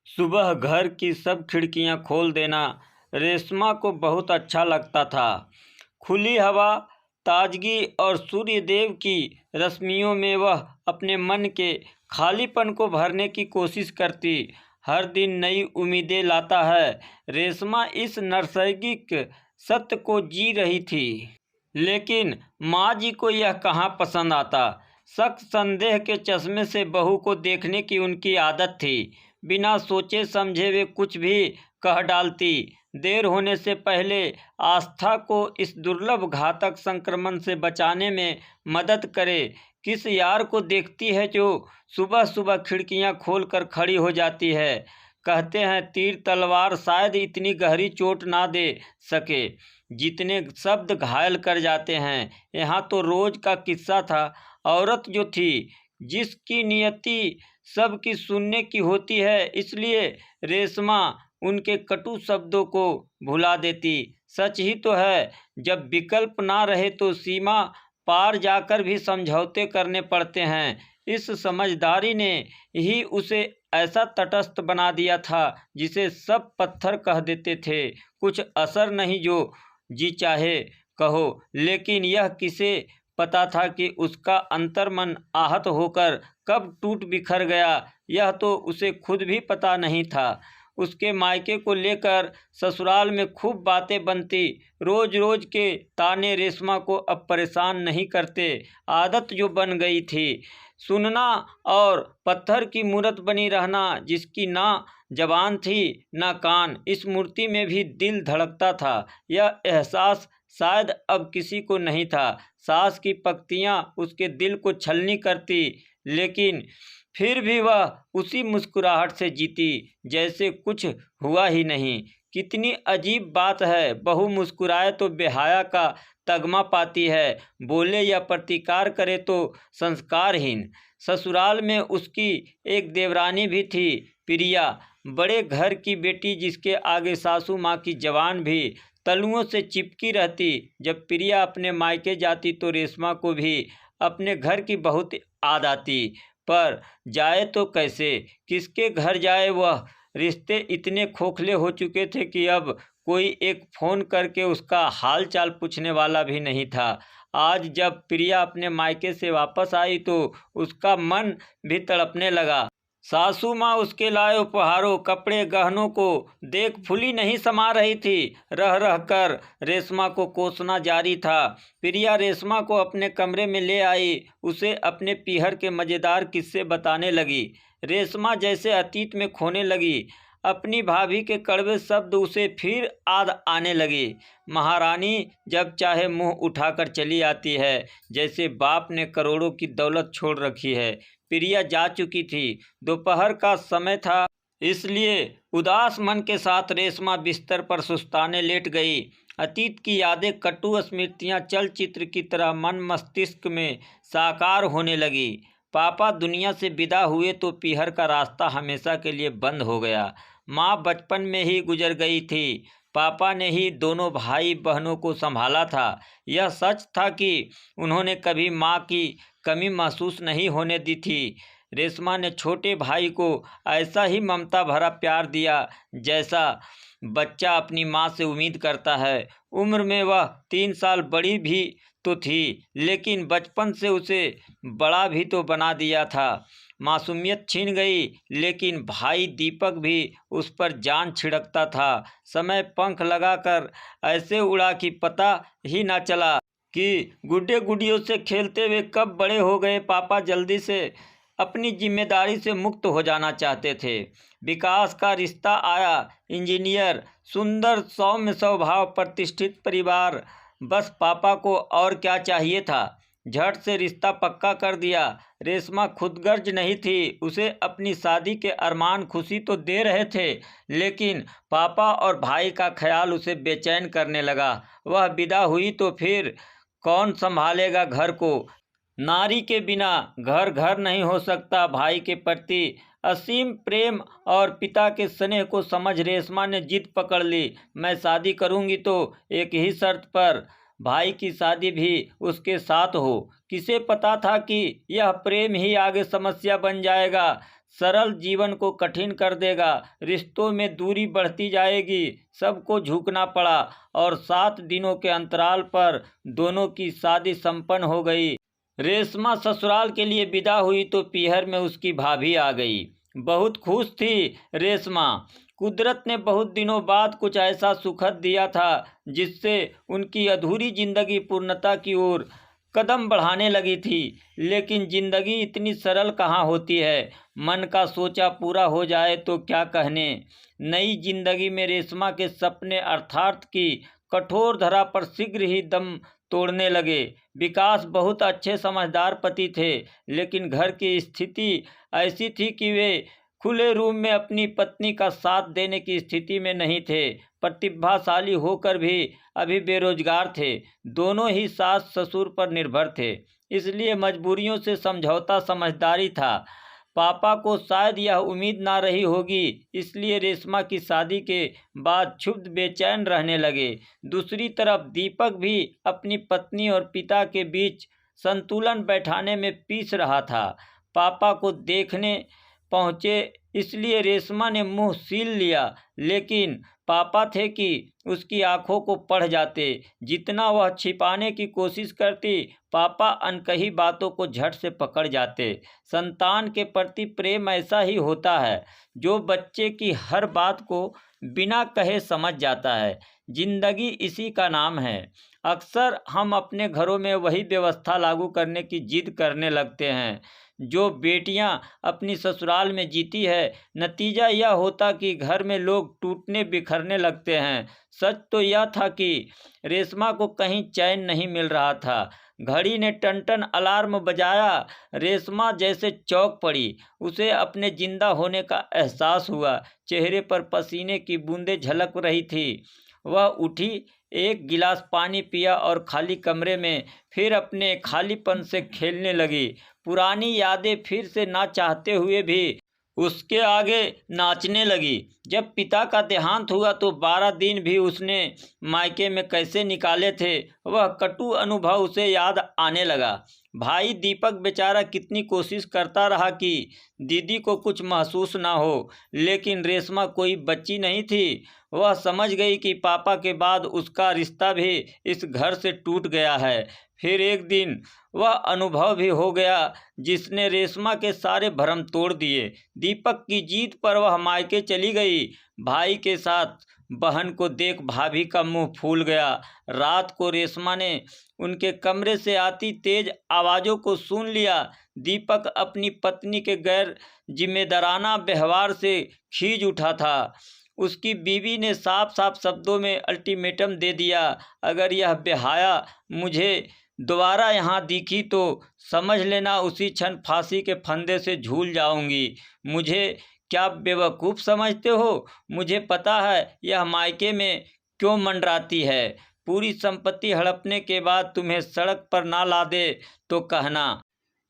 सुबह घर की सब खिड़कियां खोल देना रेशमा को बहुत अच्छा लगता था। खुली हवा, ताजगी और सूर्य देव की रश्मियों में वह अपने मन के खालीपन को भरने की कोशिश करती। हर दिन नई उम्मीदें लाता है। रेशमा इस नैसर्गिक सत्य को जी रही थी, लेकिन माँ जी को यह कहाँ पसंद आता। शक संदेह के चश्मे से बहू को देखने की उनकी आदत थी। बिना सोचे समझे वे कुछ भी कह डालती। देर होने से पहले आस्था को इस दुर्लभ घातक संक्रमण से बचाने में मदद करे। किस यार को देखती है जो सुबह सुबह खिड़कियां खोलकर खड़ी हो जाती है। कहते हैं तीर तलवार शायद इतनी गहरी चोट ना दे सके जितने शब्द घायल कर जाते हैं। यहाँ तो रोज का किस्सा था। औरत जो थी, जिसकी नियति सबकी सुनने की होती है, इसलिए रेशमा उनके कटु शब्दों को भुला देती। सच ही तो है, जब विकल्प ना रहे तो सीमा पार जाकर भी समझौते करने पड़ते हैं। इस समझदारी ने ही उसे ऐसा तटस्थ बना दिया था जिसे सब पत्थर कह देते थे। कुछ असर नहीं जो जी चाहे कहो, लेकिन यह किसे पता था कि उसका अंतर्मन आहत होकर कब टूट बिखर गया, यह तो उसे खुद भी पता नहीं था। उसके मायके को लेकर ससुराल में खूब बातें बनती। रोज रोज के ताने रेशमा को अब परेशान नहीं करते। आदत जो बन गई थी सुनना और पत्थर की मूरत बनी रहना, जिसकी ना जबान थी ना कान, इस मूर्ति में भी दिल धड़कता था। यह एहसास शायद अब किसी को नहीं था। सास की पंक्तियाँ उसके दिल को छलनी करती, लेकिन फिर भी वह उसी मुस्कुराहट से जीती जैसे कुछ हुआ ही नहीं। कितनी अजीब बात है, बहू मुस्कुराए तो बेहया का तगमा पाती है, बोले या प्रतिकार करे तो संस्कारहीन। ससुराल में उसकी एक देवरानी भी थी, प्रिया, बड़े घर की बेटी, जिसके आगे सासू माँ की जवान भी तलुओं से चिपकी रहती। जब प्रिया अपने मायके जाती तो रेशमा को भी अपने घर की बहुत याद आती। पर जाए तो कैसे, किसके घर जाए। वह रिश्ते इतने खोखले हो चुके थे कि अब कोई एक फ़ोन करके उसका हाल चाल पूछने वाला भी नहीं था। आज जब प्रिया अपने मायके से वापस आई तो उसका मन भी तड़पने लगा। सासू माँ उसके लाए उपहारों, कपड़े, गहनों को देख फुली नहीं समा रही थी। रह रह कर रेशमा को कोसना जारी था। प्रिया रेशमा को अपने कमरे में ले आई, उसे अपने पीहर के मज़ेदार किस्से बताने लगी। रेशमा जैसे अतीत में खोने लगी। अपनी भाभी के कड़वे शब्द उसे फिर याद आने लगे। महारानी जब चाहे मुंह उठाकर चली आती है, जैसे बाप ने करोड़ों की दौलत छोड़ रखी है। प्रिया जा चुकी थी, दोपहर का समय था, इसलिए उदास मन के साथ रेशमा बिस्तर पर सुस्ताने लेट गई। अतीत की यादें, कटु स्मृतियां चलचित्र की तरह मन मस्तिष्क में साकार होने लगी। पापा दुनिया से विदा हुए तो पीहर का रास्ता हमेशा के लिए बंद हो गया। माँ बचपन में ही गुजर गई थी। पापा ने ही दोनों भाई बहनों को संभाला था। यह सच था कि उन्होंने कभी माँ की कमी महसूस नहीं होने दी थी। रेशमा ने छोटे भाई को ऐसा ही ममता भरा प्यार दिया जैसा बच्चा अपनी माँ से उम्मीद करता है। उम्र में वह 3 साल बड़ी भी तो थी, लेकिन बचपन से उसे बड़ा भी तो बना दिया था। मासूमियत छीन गई, लेकिन भाई दीपक भी उस पर जान छिड़कता था। समय पंख लगाकर ऐसे उड़ा कि पता ही ना चला कि गुड्डे गुडियों से खेलते हुए कब बड़े हो गए। पापा जल्दी से अपनी जिम्मेदारी से मुक्त हो जाना चाहते थे। विकास का रिश्ता आया, इंजीनियर, सुंदर, सौम्य स्वभाव, प्रतिष्ठित परिवार। बस पापा को और क्या चाहिए था। झट से रिश्ता पक्का कर दिया। रेशमा खुदगर्ज नहीं थी, उसे अपनी शादी के अरमान खुशी तो दे रहे थे, लेकिन पापा और भाई का ख्याल उसे बेचैन करने लगा। वह विदा हुई तो फिर कौन संभालेगा घर को। नारी के बिना घर घर नहीं हो सकता। भाई के प्रति असीम प्रेम और पिता के स्नेह को समझ रेशमा ने जिद पकड़ ली। मैं शादी करूंगी तो एक ही शर्त पर, भाई की शादी भी उसके साथ हो। किसे पता था कि यह प्रेम ही आगे समस्या बन जाएगा। सरल जीवन को कठिन कर देगा। रिश्तों में दूरी बढ़ती जाएगी। सबको झुकना पड़ा और 7 दिनों के अंतराल पर दोनों की शादी संपन्न हो गई। रेशमा ससुराल के लिए विदा हुई तो पीहर में उसकी भाभी आ गई। बहुत खुश थी रेशमा। कुदरत ने बहुत दिनों बाद कुछ ऐसा सुखद दिया था जिससे उनकी अधूरी जिंदगी पूर्णता की ओर कदम बढ़ाने लगी थी। लेकिन जिंदगी इतनी सरल कहाँ होती है। मन का सोचा पूरा हो जाए तो क्या कहने। नई जिंदगी में रेशमा के सपने अर्थार्थ की कठोर धरा पर शीघ्र ही दम तोड़ने लगे। विकास बहुत अच्छे समझदार पति थे, लेकिन घर की स्थिति ऐसी थी कि वे खुले रूम में अपनी पत्नी का साथ देने की स्थिति में नहीं थे। प्रतिभाशाली होकर भी अभी बेरोजगार थे। दोनों ही सास ससुर पर निर्भर थे, इसलिए मजबूरियों से समझौता समझदारी था। पापा को शायद यह उम्मीद ना रही होगी, इसलिए रेशमा की शादी के बाद क्षुब्ध बेचैन रहने लगे। दूसरी तरफ दीपक भी अपनी पत्नी और पिता के बीच संतुलन बैठाने में पीस रहा था। पापा को देखने पहुँचे इसलिए रेशमा ने मुंह सील लिया, लेकिन पापा थे कि उसकी आंखों को पढ़ जाते। जितना वह छिपाने की कोशिश करती, पापा अनकही बातों को झट से पकड़ जाते। संतान के प्रति प्रेम ऐसा ही होता है जो बच्चे की हर बात को बिना कहे समझ जाता है। जिंदगी इसी का नाम है। अक्सर हम अपने घरों में वही व्यवस्था लागू करने की जिद करने लगते हैं जो बेटियां अपनी ससुराल में जीती है। नतीजा यह होता कि घर में लोग टूटने बिखरने लगते हैं। सच तो यह था कि रेशमा को कहीं चैन नहीं मिल रहा था। घड़ी ने टन-टन अलार्म बजाया। रेशमा जैसे चौंक पड़ी। उसे अपने जिंदा होने का एहसास हुआ। चेहरे पर पसीने की बूंदें झलक रही थी। वह उठी, एक गिलास पानी पिया और खाली कमरे में फिर अपने खालीपन से खेलने लगी। पुरानी यादें फिर से ना चाहते हुए भी उसके आगे नाचने लगी। जब पिता का देहांत हुआ तो 12 दिन भी उसने मायके में कैसे निकाले थे, वह कटु अनुभव उसे याद आने लगा। भाई दीपक बेचारा कितनी कोशिश करता रहा कि दीदी को कुछ महसूस ना हो, लेकिन रेशमा कोई बच्ची नहीं थी। वह समझ गई कि पापा के बाद उसका रिश्ता भी इस घर से टूट गया है। फिर एक दिन वह अनुभव भी हो गया जिसने रेशमा के सारे भ्रम तोड़ दिए। दीपक की जीत पर वह मायके चली गई। भाई के साथ बहन को देख भाभी का मुंह फूल गया। रात को रेशमा ने उनके कमरे से आती तेज आवाज़ों को सुन लिया। दीपक अपनी पत्नी के गैर जिम्मेदाराना व्यवहार से खींच उठा था। उसकी बीवी ने साफ साफ शब्दों में अल्टीमेटम दे दिया, अगर यह बेहया मुझे दोबारा यहाँ दिखी तो समझ लेना उसी क्षण फांसी के फंदे से झूल जाऊंगी। मुझे क्या बेवकूफ़ समझते हो? मुझे पता है यह मायके में क्यों मंडराती है। पूरी संपत्ति हड़पने के बाद तुम्हें सड़क पर ना ला दे तो कहना।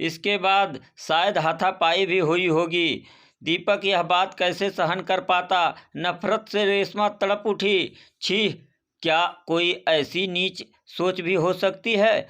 इसके बाद शायद हाथापाई भी हुई होगी। दीपक यह बात कैसे सहन कर पाता। नफरत से रेशमा तड़प उठी। छी, क्या कोई ऐसी नीच सोच भी हो सकती है।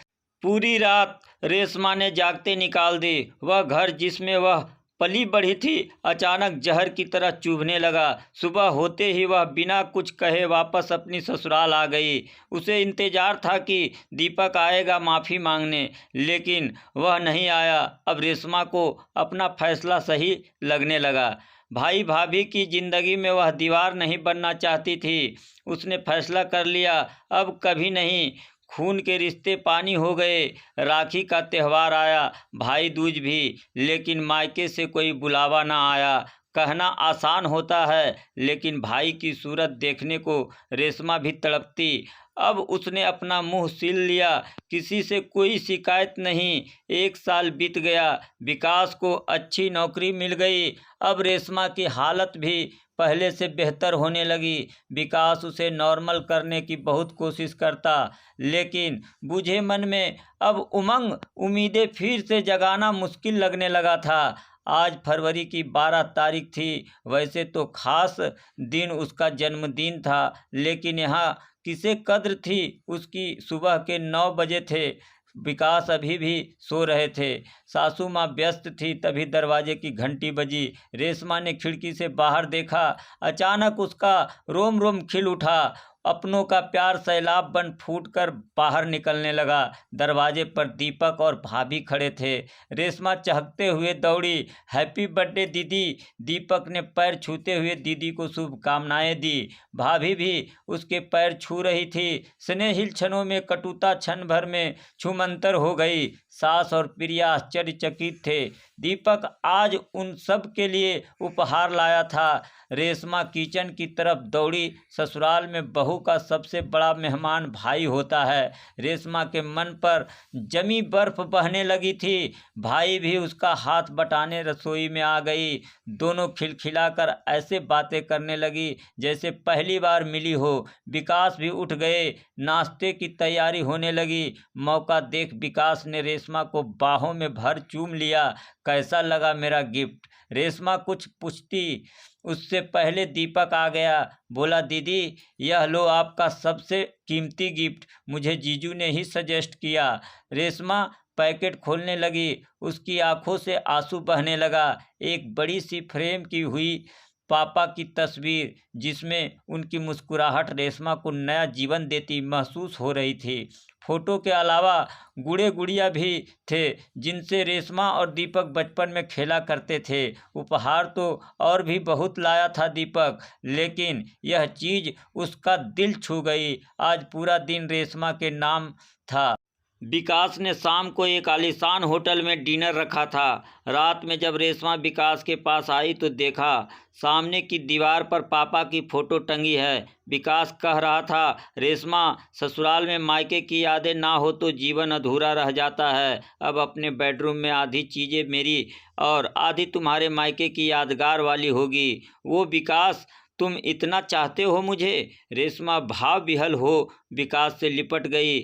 पूरी रात रेशमा ने जागते निकाल दी। वह घर जिसमें वह पली बढ़ी थी अचानक जहर की तरह चुभने लगा। सुबह होते ही वह बिना कुछ कहे वापस अपनी ससुराल आ गई। उसे इंतजार था कि दीपक आएगा माफ़ी मांगने, लेकिन वह नहीं आया। अब रेशमा को अपना फैसला सही लगने लगा। भाई भाभी की ज़िंदगी में वह दीवार नहीं बनना चाहती थी। उसने फैसला कर लिया, अब कभी नहीं। खून के रिश्ते पानी हो गए। राखी का त्यौहार आया, भाई दूज भी, लेकिन मायके से कोई बुलावा ना आया। कहना आसान होता है, लेकिन भाई की सूरत देखने को रेशमा भी तड़पती। अब उसने अपना मुंह सील लिया। किसी से कोई शिकायत नहीं। 1 साल बीत गया। विकास को अच्छी नौकरी मिल गई। अब रेशमा की हालत भी पहले से बेहतर होने लगी। विकास उसे नॉर्मल करने की बहुत कोशिश करता, लेकिन बूझे मन में अब उमंग उम्मीदें फिर से जगाना मुश्किल लगने लगा था। आज फरवरी की 12 तारीख थी। वैसे तो खास दिन उसका जन्मदिन था, लेकिन यहाँ किसे कद्र थी। उसकी सुबह के 9 बजे थे। विकास अभी भी सो रहे थे। सासू माँ व्यस्त थी, तभी दरवाजे की घंटी बजी। रेशमा ने खिड़की से बाहर देखा। अचानक उसका रोम रोम खिल उठा। अपनों का प्यार सैलाब बन फूटकर बाहर निकलने लगा। दरवाजे पर दीपक और भाभी खड़े थे। रेशमा चहकते हुए दौड़ी। हैप्पी बर्थडे दीदी। दीपक ने पैर छूते हुए दीदी को शुभकामनाएं दी। भाभी भी उसके पैर छू रही थी। स्नेहिल क्षणों में कटुता क्षण भर में छूमंतर हो गई। सास और प्रिया आश्चर्यचकित थे। दीपक आज उन सब के लिए उपहार लाया था। रेशमा किचन की तरफ दौड़ी। ससुराल में बहू का सबसे बड़ा मेहमान भाई होता है। रेशमा के मन पर जमी बर्फ बहने लगी थी। भाई भी उसका हाथ बटाने रसोई में आ गई। दोनों खिलखिलाकर ऐसे बातें करने लगी जैसे पहली बार मिली हो। विकास भी उठ गए। नाश्ते की तैयारी होने लगी। मौका देख विकास ने रेशमा को बाहों में भर चूम लिया। कैसा लगा मेरा गिफ्ट? रेशमा कुछ पूछती उससे पहले दीपक आ गया। बोला, दीदी यह लो आपका सबसे कीमती गिफ्ट, मुझे जीजू ने ही सजेस्ट किया। रेशमा पैकेट खोलने लगी। उसकी आंखों से आंसू बहने लगा। एक बड़ी सी फ्रेम की हुई पापा की तस्वीर, जिसमें उनकी मुस्कुराहट रेशमा को नया जीवन देती महसूस हो रही थी। फोटो के अलावा गुड़े गुड़िया भी थे जिनसे रेशमा और दीपक बचपन में खेला करते थे। उपहार तो और भी बहुत लाया था दीपक, लेकिन यह चीज़ उसका दिल छू गई। आज पूरा दिन रेशमा के नाम था। विकास ने शाम को एक आलीशान होटल में डिनर रखा था। रात में जब रेशमा विकास के पास आई तो देखा सामने की दीवार पर पापा की फ़ोटो टंगी है। विकास कह रहा था, रेशमा, ससुराल में मायके की यादें ना हो तो जीवन अधूरा रह जाता है। अब अपने बेडरूम में आधी चीज़ें मेरी और आधी तुम्हारे मायके की यादगार वाली होगी। वो विकास, तुम इतना चाहते हो मुझे? रेशमा भाव विहल हो विकास से लिपट गई।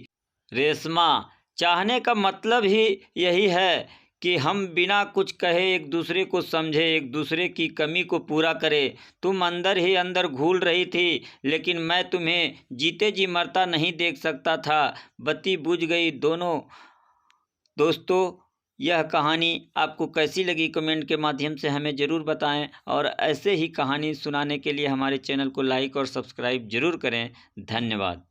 रेशमा, चाहने का मतलब ही यही है कि हम बिना कुछ कहे एक दूसरे को समझे, एक दूसरे की कमी को पूरा करें। तुम अंदर ही अंदर घूल रही थी, लेकिन मैं तुम्हें जीते जी मरता नहीं देख सकता था। बत्ती बुझ गई दोनों। दोस्तों, यह कहानी आपको कैसी लगी कमेंट के माध्यम से हमें ज़रूर बताएं, और ऐसे ही कहानी सुनाने के लिए हमारे चैनल को लाइक और सब्सक्राइब ज़रूर करें। धन्यवाद।